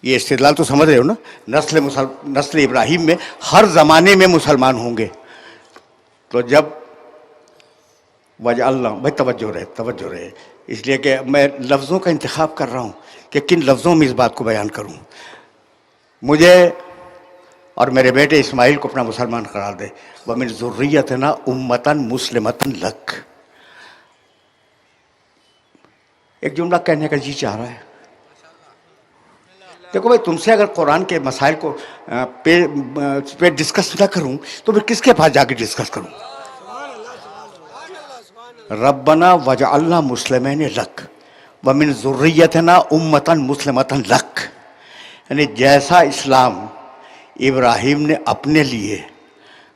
ये इस्तिदलाल तो समझ रहे हो ना? नस्ल इब्राहिम में हर ज़माने में मुसलमान होंगे। तो जब वजअल्लाह, भाई तवज्जो रहे, तवज्जो रहे, इसलिए कि मैं लफ्ज़ों का इंतखाब कर रहा हूँ कि किन लफ्ज़ों में इस बात को बयान करूँ। मुझे और मेरे बेटे इस्माइल को अपना मुसलमान करार दे। वमिन ज़ुर्रियतना उम्मतन मुस्लिमतन लक। एक जुमला कहने का जी चाह रहा है। देखो भाई, तुमसे अगर कुरान के मसाइल को पे डिस्कस ना करूं तो फिर किसके पास जाके डिस्कस करूं? रब्बना वजअलना मुस्लिमैन लक वमिन ज़ुर्रियतना उम्मतन मुस्लिमतन लक। यानी जैसा इस्लाम इब्राहिम ने अपने लिए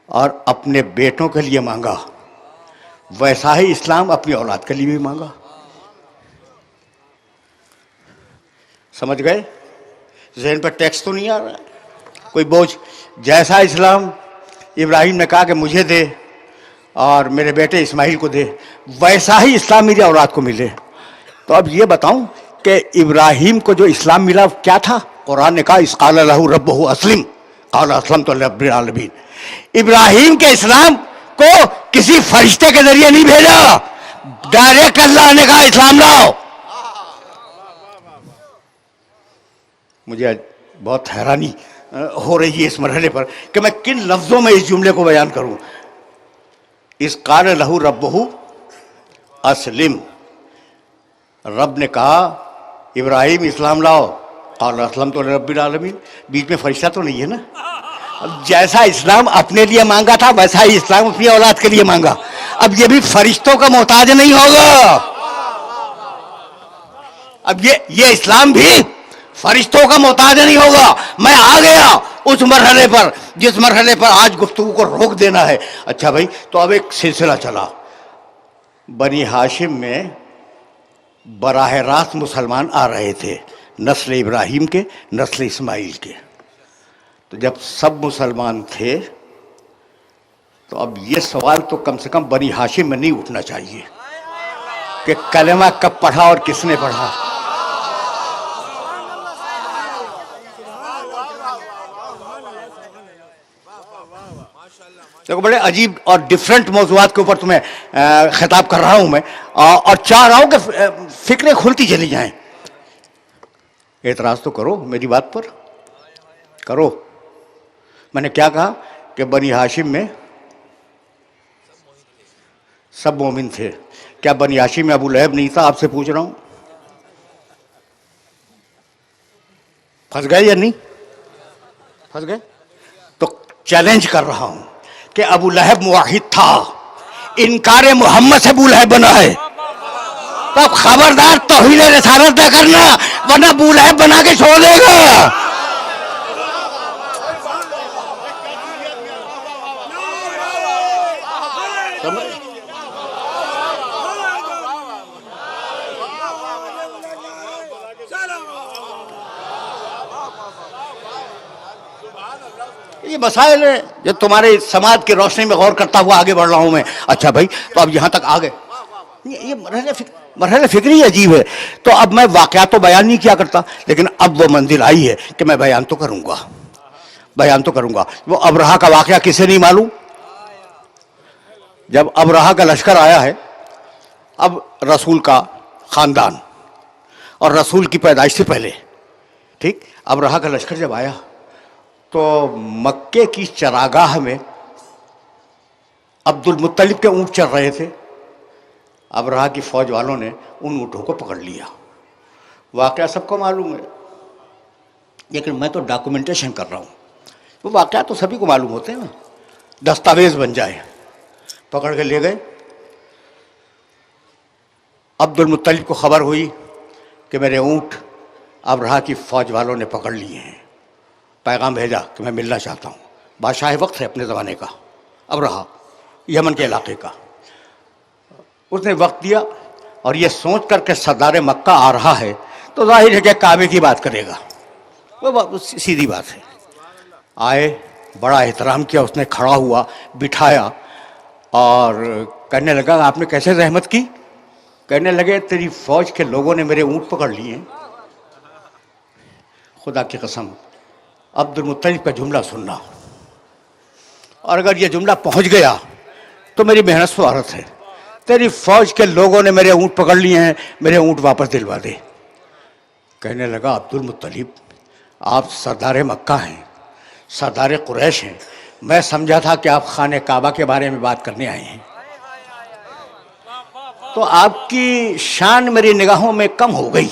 और अपने बेटों के लिए मांगा, वैसा ही इस्लाम अपनी औलाद के लिए भी मांगा। समझ गए? ज़हन पर टैक्स तो नहीं आ रहा है कोई बोझ? जैसा इस्लाम इब्राहिम ने कहा कि मुझे दे और मेरे बेटे इस्माइल को दे, वैसा ही इस्लाम मेरी औलाद को मिले। तो अब ये बताऊं कि इब्राहिम को जो इस्लाम मिला क्या था? कुरान ने कहा इसकाल लहू रब्बहू अस्लिम क़ाल अस्लमतु लिरब्बिल आलमीन। इब्राहिम के इस्लाम को किसी फरिश्ते के जरिए नहीं भेजा, डायरेक्ट अल्लाह ने कहा इस्लाम लाओ। मुझे आज बहुत हैरानी हो रही है इस मरहले पर कि मैं किन लफ्ज़ों में इस जुमले को बयान करूं। इस क़ाल लहू रब्बहू अस्लिम, रब ने कहा इब्राहिम इस्लाम लाओ, क़ाल अस्लमतु लिरब्बिल आलमीन। बीच में फरिश्ता तो नहीं है ना? अब जैसा इस्लाम अपने लिए मांगा था वैसा ही इस्लाम अपनी औलाद के लिए मांगा। अब ये भी फरिश्तों का मोहताज नहीं होगा। अब ये इस्लाम भी फरिश्तों का मोहताज नहीं होगा। मैं आ गया उस मरहले पर जिस मरहले पर आज गुफ्तगू को रोक देना है। अच्छा भाई, तो अब एक सिलसिला चला। बनी हाशिम में बराह रास्त मुसलमान आ रहे थे, नस्ल इब्राहिम के, नस्ल इस्माइल के। तो जब सब मुसलमान थे तो अब ये सवाल तो कम से कम बनी हाशिम में नहीं उठना चाहिए कि कलमा कब पढ़ा और किसने पढ़ा। देखो बड़े अजीब और डिफरेंट मौजूआत के ऊपर तुम्हें खिताब कर रहा हूं मैं, और चाह रहा हूं कि फिक्रें खुलती चली जाएं। एतराज तो करो मेरी बात पर, करो। मैंने क्या कहा कि बनी हाशिम में सब मोमिन थे। क्या बनी हाशिम में अबू लहब नहीं था? आपसे पूछ रहा हूं, फंस गए या नहीं फंस गए? तो चैलेंज कर रहा हूं कि अबू लहब मुवाहिद था, इनकार मोहम्मद से अबू लहब बना है। तो अब खबरदार तौहीन रिसालत न करना, वरना अबू लहब बना के छोड़ देगा। ये मसाइल है जो तुम्हारे समाज की रोशनी में गौर करता हुआ आगे बढ़ रहा हूं मैं। अच्छा भाई, तो अब यहां तक आ गए। ये मरहले फिक्री अजीब है। तो अब मैं वाकया तो बयान नहीं किया करता, लेकिन अब वो मंजिल आई है कि मैं बयान तो करूंगा, बयान तो करूंगा। वो अबरहा का वाकया किसे नहीं मालूम? जब अबरहा का लश्कर आया है, अब रसूल का खानदान और रसूल की पैदाइश से पहले, ठीक, अबरहा का लश्कर जब आया तो मक्के की चरागाह में अब्दुल मुत्तलिब के ऊंट चल रहे थे। अबरहा की फौज वालों ने उन ऊँटों को पकड़ लिया। वाकया सबको मालूम है, लेकिन मैं तो डॉक्यूमेंटेशन कर रहा हूँ। वो वाकया तो सभी को मालूम होते हैं ना, दस्तावेज बन जाए। पकड़ के ले गए। अब्दुल मुत्तलिब को खबर हुई कि मेरे ऊँट अबरहा की फौज वालों ने पकड़ लिए हैं। पैगाम भेजा कि मैं मिलना चाहता हूँ। बादशाह वक्त है अपने ज़माने का, अबरहा यमन के इलाके का। उसने वक्त दिया और ये सोच कर के सरदार मक्का आ रहा है तो जाहिर है कि काबे की बात करेगा। वो सीधी बात है। आए, बड़ा एहतराम किया उसने, खड़ा हुआ, बिठाया और कहने लगा आपने कैसे रहमत की? कहने लगे तेरी फौज के लोगों ने मेरे ऊँट पकड़ लिए हैं। खुदा की कसम, अब्दुल मुत्तलिब का जुमला सुनना, और अगर ये जुमला पहुंच गया तो मेरी मेहनत स्वार्थ है। तेरी फौज के लोगों ने मेरे ऊँट पकड़ लिए हैं, मेरे ऊँट वापस दिलवा दे। कहने लगा अब्दुल मुत्तलिब, आप सरदार मक्का हैं, सरदार कुरैश हैं। मैं समझा था कि आप खाने काबा के बारे में बात करने आए हैं, तो आपकी शान मेरी निगाहों में कम हो गई।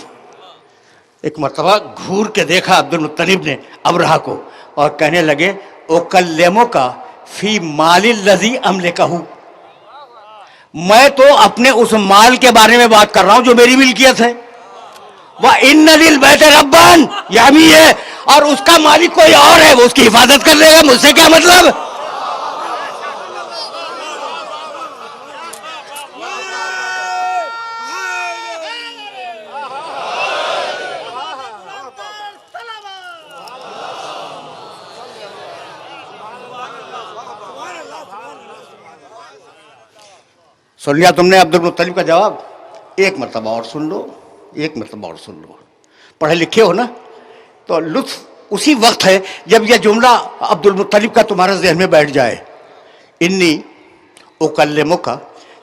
एक मरतबा घूर के देखा अब्दुल मुत्तलिब ने अबरहा को और कहने लगे ओकल्लेमो का फी मालिल लजी अमले का हूँ, मैं तो अपने उस माल के बारे में बात कर रहा हूं जो मेरी मिल्कियत है। वह इन्ना लिल बैत रब्बान, यह भी है, और उसका मालिक कोई और है, वो उसकी हिफाजत कर लेगा, मुझसे क्या मतलब? सुन लिया तुमने अब्दुल मुत्तलिब का जवाब? एक मरतबा और सुन लो, एक मरतबा और सुन लो। पढ़े लिखे हो ना, तो लुत्फ उसी वक्त है जब यह जुमला अब्दुल मुत्तलिब का तुम्हारे जहन में बैठ जाए। इन्नी उकल्लिमुका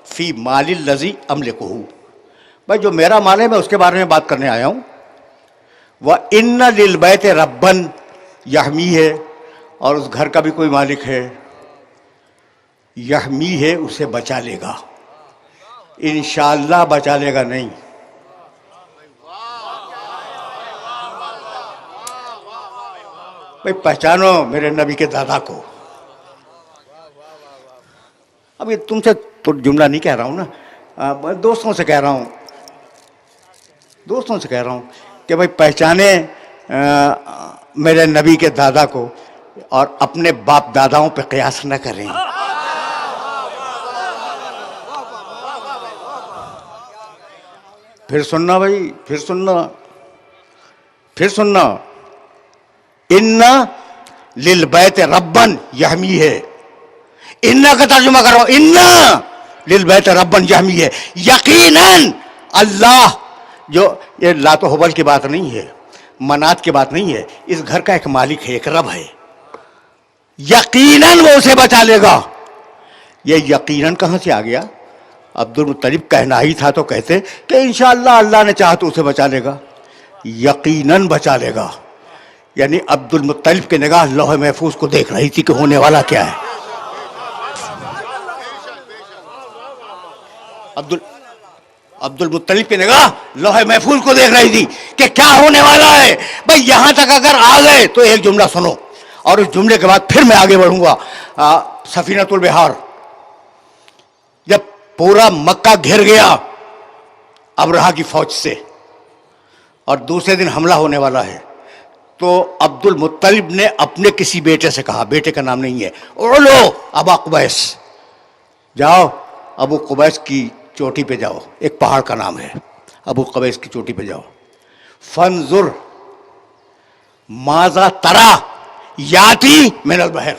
फी मालिल लजी अमलिकुहु, भाई जो मेरा माल है मैं उसके बारे में बात करने आया हूँ। वह इन्ना लिल बैत रब्बन यहमी है, और उस घर का भी कोई मालिक है, यहमी है, उसे बचा लेगा, इंशाअल्लाह बचा लेगा नहीं। भाई पहचानो मेरे नबी के दादा को। अब ये तुमसे तो जुमला नहीं कह रहा हूं ना, दोस्तों से कह रहा हूं, दोस्तों से कह रहा हूं कि भाई पहचाने मेरे नबी के दादा को और अपने बाप दादाओं पे कयास न करें। फिर सुनना भाई, फिर सुनना, फिर सुनना। इन्ना लिल बैत रब्बन यहमी है, इन्ना का तर्जुमा करो, इन्ना लिल बैत रब्बन यहमी है, यकीनन अल्लाह, जो ये लातो हुबल की बात नहीं है, मनात की बात नहीं है, इस घर का एक मालिक है, एक रब है। यकीनन वो उसे बचा लेगा। ये यकीनन कहां से आ गया? अब्दुल मुत्तलिब कहना ही था तो कहते कि इंशाअल्लाह अल्लाह ने चाहा तो उसे बचा लेगा। यकीनन बचा लेगा, यानी अब्दुल मुत्तलिब की निगाह लौह महफूज को देख रही थी कि होने वाला क्या है। अब्दुल मुत्तलिब की निगाह लौह महफूज को देख रही थी कि क्या होने वाला है। भाई यहां तक अगर आ गए तो एक जुमला सुनो, और उस जुमले के बाद फिर मैं आगे बढ़ूंगा। सफीनतुल बिहार, जब पूरा मक्का घिर गया अबरहा की फौज से और दूसरे दिन हमला होने वाला है, तो अब्दुल मुत्तलिब ने अपने किसी बेटे से कहा, बेटे का नाम नहीं है, ओलो अबा कुबैस, जाओ अबू कुबैस की चोटी पे जाओ, एक पहाड़ का नाम है, अबू कुबैस की चोटी पे जाओ। फनजुर माजा तरा याती मिनल बहर,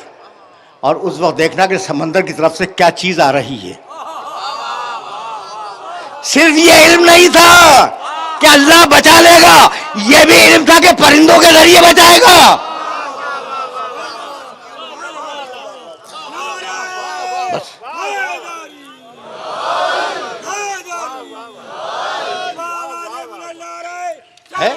और उस वक्त देखना कि समंदर की तरफ से क्या चीज आ रही है। सिर्फ ये इल्म नहीं था कि अल्लाह बचा लेगा, यह भी इल्म था कि परिंदों के जरिए बचाएगा। बस है।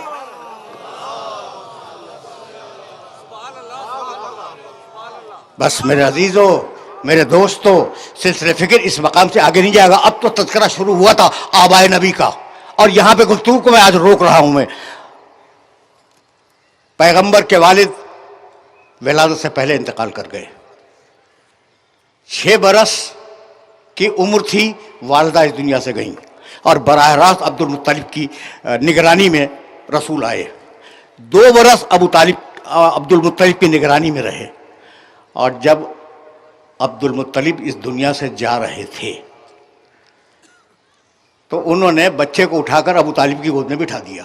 बस मेरे अजीजों, मेरे दोस्तों, सिलसिले फिक्र इस मकाम से आगे नहीं जाएगा। अब तो तज़किरा शुरू हुआ था आबाए नबी का, और यहां पे गुफ्तगू को मैं आज रोक रहा हूं। मैं पैगंबर के वालिद विलादत से पहले इंतकाल कर गए। 6 बरस की उम्र थी, वालिदा इस दुनिया से गईं, और बराह रास्त अब्दुल मुत्तलिब की निगरानी में रसूल आए। 2 बरस अब्दुल मुत्तलिब की निगरानी में रहे, और जब अब्दुल मुत्तलिब इस दुनिया से जा रहे थे तो उन्होंने बच्चे को उठाकर अबू तालिब की गोद में बिठा दिया,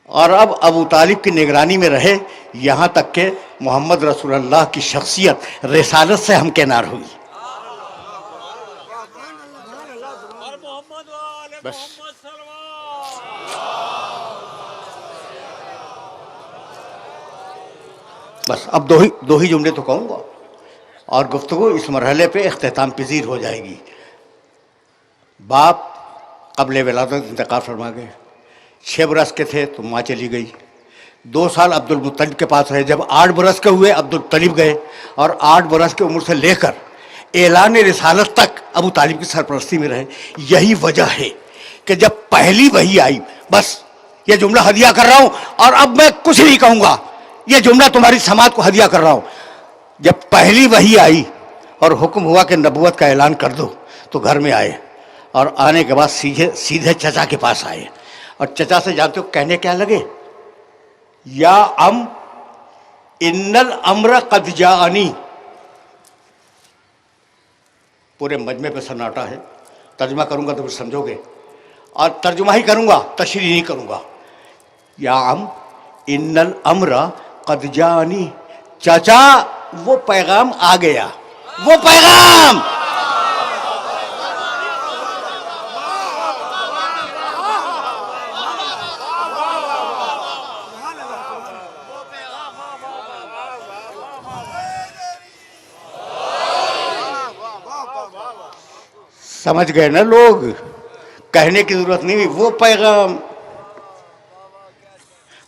और अब अबू तालिब की निगरानी में रहे, यहाँ तक कि मोहम्मद रसूलुल्लाह की शख्सियत रिसालत से हमकिनार हुई। बस अब दो ही जुमले तो कहूँगा और गुफ्तगू इस मरहले पे इख्तिताम पजीर हो जाएगी। बाप क़ब्ल विलादत इंतकाल फरमा गए। 6 बरस के थे तो माँ चली गई। 2 साल अब्दुल मुत्तलिब के पास रहे। जब 8 बरस के हुए अब्दुल मुत्तलिब गए, और 8 बरस की उम्र से लेकर ऐलान रिसालत तक अबू तालिब की सरपरस्ती में रहे। यही वजह है कि जब पहली वही आई, बस ये जुमला हदिया कर रहा हूँ, और अब मैं कुछ नहीं कहूँगा, ये जुमला तुम्हारी समाज को हदिया कर रहा हूँ। जब पहली वही आई और हुक्म हुआ कि नबूवत का ऐलान कर दो, तो घर में आए, और आने के बाद सीधे चचा के पास आए, और चचा से जानते हो कहने क्या लगे? या अम इन्नल अम्र कद जाअनी। पूरे मजमे पे सन्नाटा है, तर्जुमा करूंगा तो फिर समझोगे, और तर्जुमा ही करूंगा, तशरीह नहीं करूंगा। या अम इन्नल अम्र कद जाअनी, चाचा वो पैगाम आ गया, वो पैगाम। समझ गए ना लोग, कहने की जरूरत नहीं, वो पैगाम।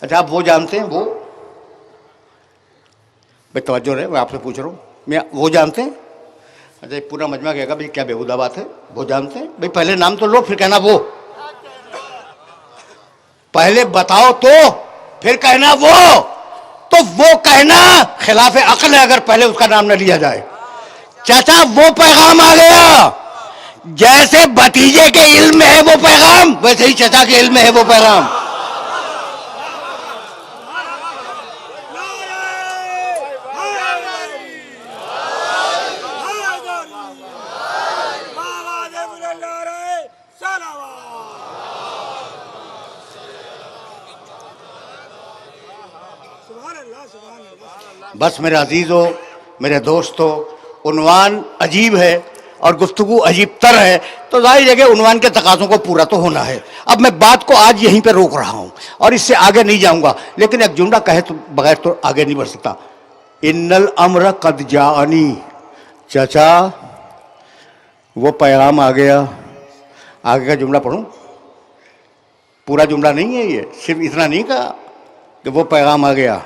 अच्छा आप वो जानते हैं, वो भाई तवज्जो रहे, मैं आपसे पूछ रहा हूँ, मैं वो जानते हैं? अच्छा पूरा मजमा कहेगा भाई क्या बेहुदा बात है, वो जानते हैं? भाई पहले नाम तो लो फिर कहना वो, पहले बताओ तो फिर कहना वो। तो वो कहना खिलाफ अक्ल है अगर पहले उसका नाम न लिया जाए। चाचा वो पैगाम आ गया, जैसे भतीजे के इल्म में है वो पैगाम, वैसे ही चचा के इल्म में है वो पैगाम। बस मेरे अजीजों, मेरे दोस्तों, उन्वान अजीब है और गुफ्तगू अजीब तर है, तो जाहिर है कि उन्वान के तकाज़ों को पूरा तो होना है। अब मैं बात को आज यहीं पे रोक रहा हूं और इससे आगे नहीं जाऊंगा, लेकिन एक जुमला कहे तो बगैर तो आगे नहीं बढ़ सकता। इन्नल अम्र कद जाअनी, चाचा वो पैगाम आ गया। आगे का जुमला पढ़ूं, पूरा जुमला नहीं है ये, सिर्फ इतना नहीं कहा कि वो पैगाम आ गया।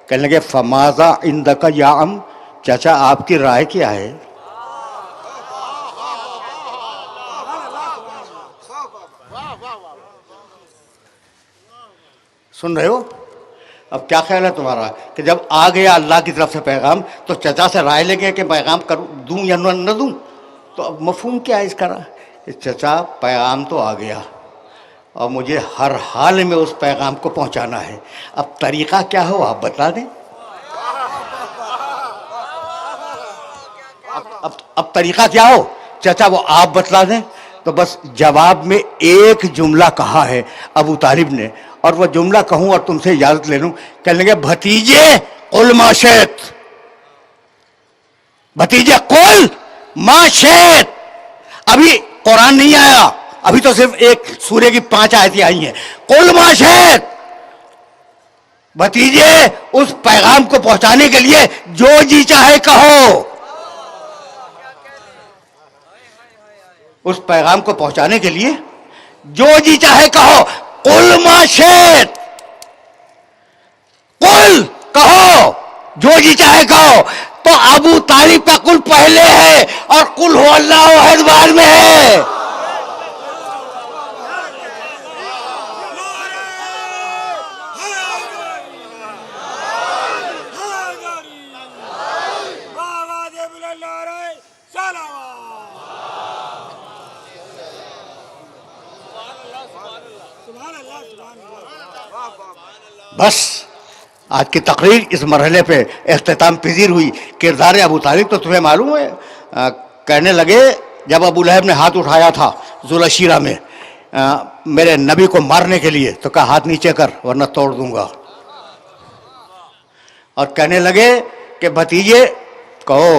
कहने लगे फमाजा इंदका या अम, चाचा आपकी राय क्या है? सुन रहे हो? अब क्या ख्याल है तुम्हारा कि जब आ गया अल्लाह की तरफ से पैगाम, तो चचा से राय लेंगे कि पैगाम करूं, दूं या न दूं? तो अब मफहूम क्या है इसका? चचा पैगाम तो आ गया और मुझे हर हाल में उस पैगाम को पहुंचाना है। अब तरीका क्या हो आप बता दें। अब तरीका क्या हो चचा, वो आप बतला दें। तो बस जवाब में एक जुमला कहा है अबू तालिब ने, और वह जुमला कहूं और तुमसे इजाजत ले लूं। कहने लगे भतीजे कुल माशेत, भतीजे कुल माशेत। अभी कुरान नहीं आया, अभी तो सिर्फ एक सूर्य की 5 आयतें आई हैं। कुल माशेत, भतीजे उस पैगाम को पहुंचाने के लिए जो जी चाहे कहो। उस पैगाम को पहुंचाने के लिए जो जी चाहे कहो। कुल माशेत, कुल कहो, जो जी चाहे कहो। तो अबू तालिब का कुल पहले है और कुल हो अल्लाह अहद बाद में है। बस आज की तकरीर इस मरहले पे इख्तिताम पजीर हुई। किरदार अबू तालिब तो तुम्हें मालूम है। कहने लगे जब अबू लहब ने हाथ उठाया था जुलशीरा में मेरे नबी को मारने के लिए, तो कहा हाथ नीचे कर वरना तोड़ दूंगा। और कहने लगे कि भतीजे कहो,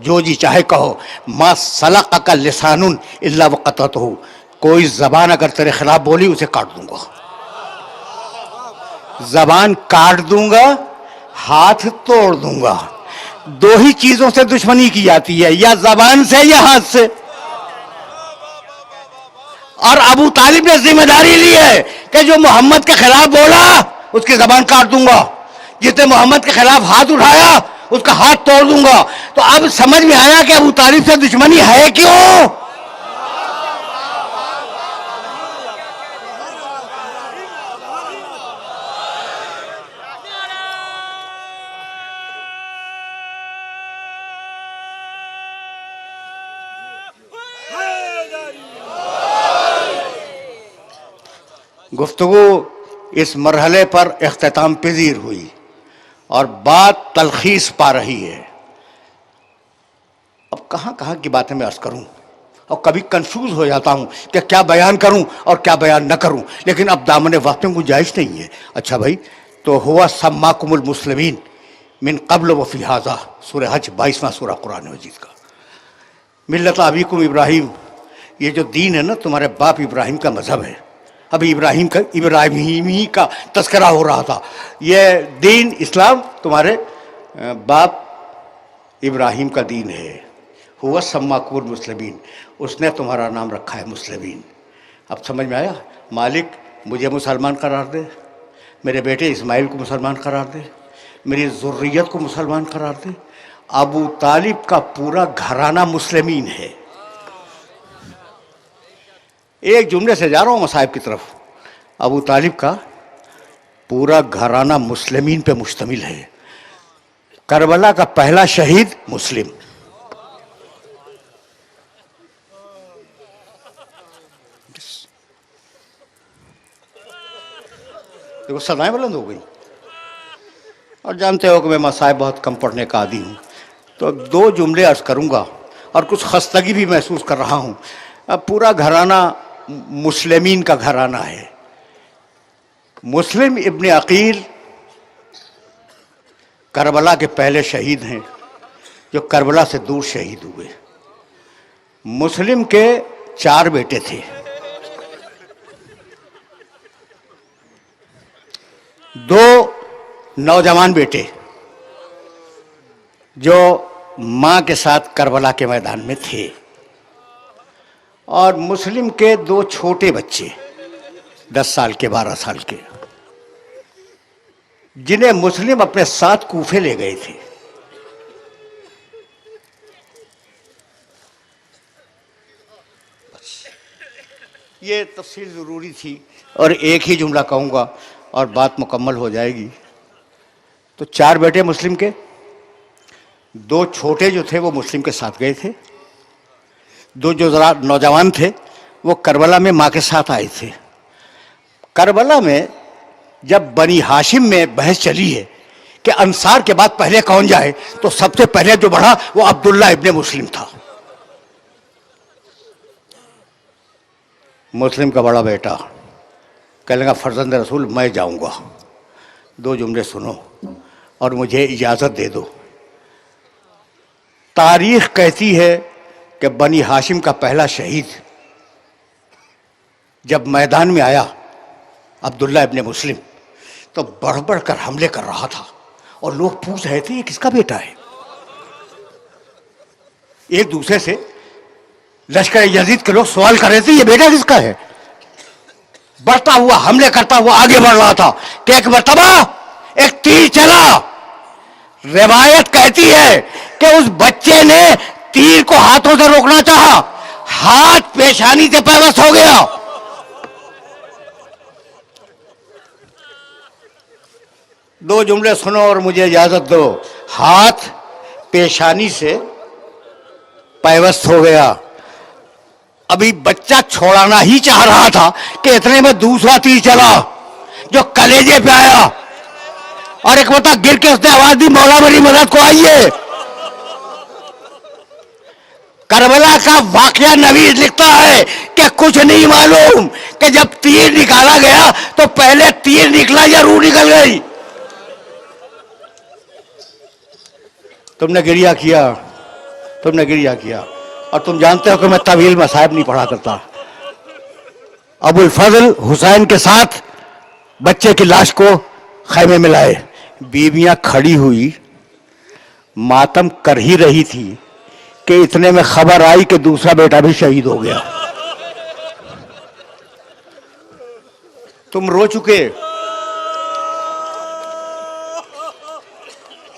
जो जी चाहे कहो। मा सलक़ का लिसानुन इल्ला वक़ततहु, कोई जबान अगर तेरे खिलाफ बोली उसे काट दूंगा। जबान काट दूंगा, हाथ तोड़ दूंगा। दो ही चीजों से दुश्मनी की जाती है, या जबान से या हाथ से। और अबू तालिब ने जिम्मेदारी ली है कि जो मोहम्मद के खिलाफ बोला उसकी जबान काट दूंगा, जिसने मोहम्मद के खिलाफ हाथ उठाया उसका हाथ तोड़ दूंगा। तो अब समझ में आया कि अबू तालिब से दुश्मनी है क्यों। गुफ्तगू इस मरहले पर इख्तिताम पजीर हुई और बात तलखीस पा रही है। अब कहाँ कहाँ की बातें मैं अर्ज करूं, और कभी कंफ्यूज हो जाता हूं कि क्या बयान करूं और क्या बयान न करूं, लेकिन अब दामन वक्त में गुंजाइश नहीं है। अच्छा भाई, तो हुआ सम्माकुमुल मुस्लिमीन मिन क़ब्ल व फ़ी हाज़ा, सूरह हज 22वां सूरह कुरान मजीद का। मिल्लत अबीकुम इब्राहिम, ये जो दीन है ना तुम्हारे बाप इब्राहिम का मजहब है। अभी इब्राहिमी का तस्करा हो रहा था। यह दीन इस्लाम तुम्हारे बाप इब्राहिम का दीन है। हुआ सम्माकुमुल मुस्लिमीन, उसने तुम्हारा नाम रखा है मुस्लिमीन। अब समझ में आया। मालिक मुझे मुसलमान करार दे, मेरे बेटे इस्माइल को मुसलमान करार दे, मेरी ज़ुर्रियत को मुसलमान करार दे। अबू तालिब का पूरा घराना मुस्लिमीन है। एक जुमले से जा रहा हूँ मसाहिब की तरफ। अबू तालिब का पूरा घराना मुस्लिमीन पे मुश्तमिल है। करबला का पहला शहीद मुस्लिम। देखो सदाएं बुलंद हो गई। और जानते हो कि मैं मसाहिब बहुत कम पढ़ने का आदी हूँ, तो 2 जुमले अर्ज करूँगा और कुछ खस्तगी भी महसूस कर रहा हूँ। अब पूरा घराना मुस्लिमीन का घराना है। मुस्लिम इब्ने अकील करबला के पहले शहीद हैं, जो करबला से दूर शहीद हुए। मुस्लिम के 4 बेटे थे। 2 नौजवान बेटे जो मां के साथ करबला के मैदान में थे, और मुस्लिम के दो छोटे बच्चे 10 साल के 12 साल के, जिन्हें मुस्लिम अपने साथ कूफे ले गए थे। ये तफसील ज़रूरी थी और एक ही जुमला कहूँगा और बात मुकम्मल हो जाएगी। तो 4 बेटे मुस्लिम के, 2 छोटे जो थे वो मुस्लिम के साथ गए थे, 2 जो ज़रा नौजवान थे वो करबला में माँ के साथ आए थे। करबला में जब बनी हाशिम में बहस चली है कि अंसार के बाद पहले कौन जाए, तो सबसे पहले जो बढ़ा वो अब्दुल्ला इब्ने मुस्लिम था, मुस्लिम का बड़ा बेटा। कह लगा फर्जंद रसूल मैं जाऊंगा, 2 जुमले सुनो और मुझे इजाज़त दे दो। तारीख कहती है कि बनी हाशिम का पहला शहीद जब मैदान में आया अब्दुल्ला इब्ने मुस्लिम, तो बढ़ बढ़ कर हमले कर रहा था और लोग पूछ रहे थे ये किसका बेटा है। एक दूसरे से लश्कर यजीद के लोग सवाल कर रहे थे ये बेटा किसका है। बढ़ता हुआ हमले करता हुआ आगे बढ़ रहा था कि एक मर्तबा एक तीर चला। रिवायत कहती है कि उस बच्चे ने तीर को हाथों से रोकना चाहा, हाथ पेशानी से पैवस्त हो गया। दो जुमले सुनो और मुझे इजाजत दो। हाथ पेशानी से पैवस्त हो गया। अभी बच्चा छोड़ाना ही चाह रहा था कि इतने में दूसरा तीर चला जो कलेजे पे आया और एक बता गिर के उसने आवाज दी मौला मेरी मदद को आइए। करबला का वाकया नवीस लिखता है कि कुछ नहीं मालूम कि जब तीर निकाला गया तो पहले तीर निकला या रूह निकल गई। तुमने गिरिया किया, तुमने गिरिया किया। और तुम जानते हो कि मैं तवील मसाइब नहीं पढ़ा करता। अबुल फजल हुसैन के साथ बच्चे की लाश को खैमे में लाए, बीवियां खड़ी हुई मातम कर ही रही थी कि इतने में खबर आई कि दूसरा बेटा भी शहीद हो गया। तुम रो चुके।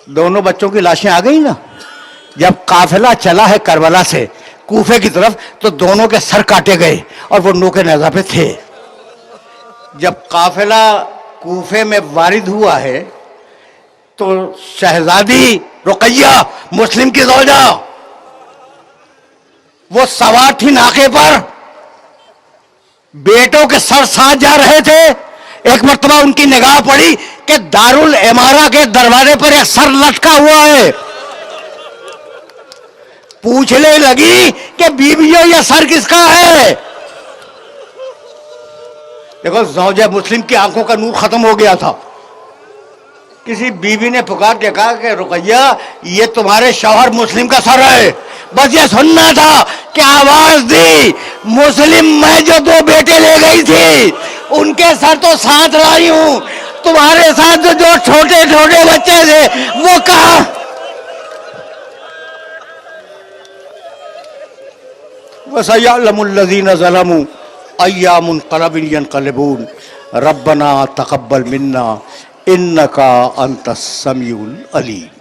दोनों बच्चों की लाशें आ गई ना। जब काफिला चला है करबला से कूफे की तरफ तो दोनों के सर काटे गए और वो नोके नेज़ा पे थे। जब काफिला कूफे में वारिद हुआ है तो शहजादी रुकैया मुस्लिम की ज़ौजा वो सवार थी नाके पर, बेटों के सर साथ जा रहे थे। एक मर्तबा उनकी निगाह पड़ी कि दारुल इमारा के दरवाजे पर एक सर लटका हुआ है। पूछने लगी कि बीवियों यह सर किसका है। देखो ज़ौजा मुस्लिम की आंखों का नूर खत्म हो गया था। किसी बीवी ने पुकार के कहा कि रुकैया ये तुम्हारे शौहर मुस्लिम का सर है। बस ये सुनना था कि आवाज दी मुस्लिम मैं जो 2 बेटे ले गई थी उनके सर तो साथ लाई हूं, तुम्हारे साथ जो छोटे छोटे बच्चे थे वो कहा। वसयअलमुल्लज़ीना ज़लमू अय्या मुनक़लबिन यनक़लिबून रब्बना तक़ब्बल मिन्ना इन्नका अंतस समीउल अलीम।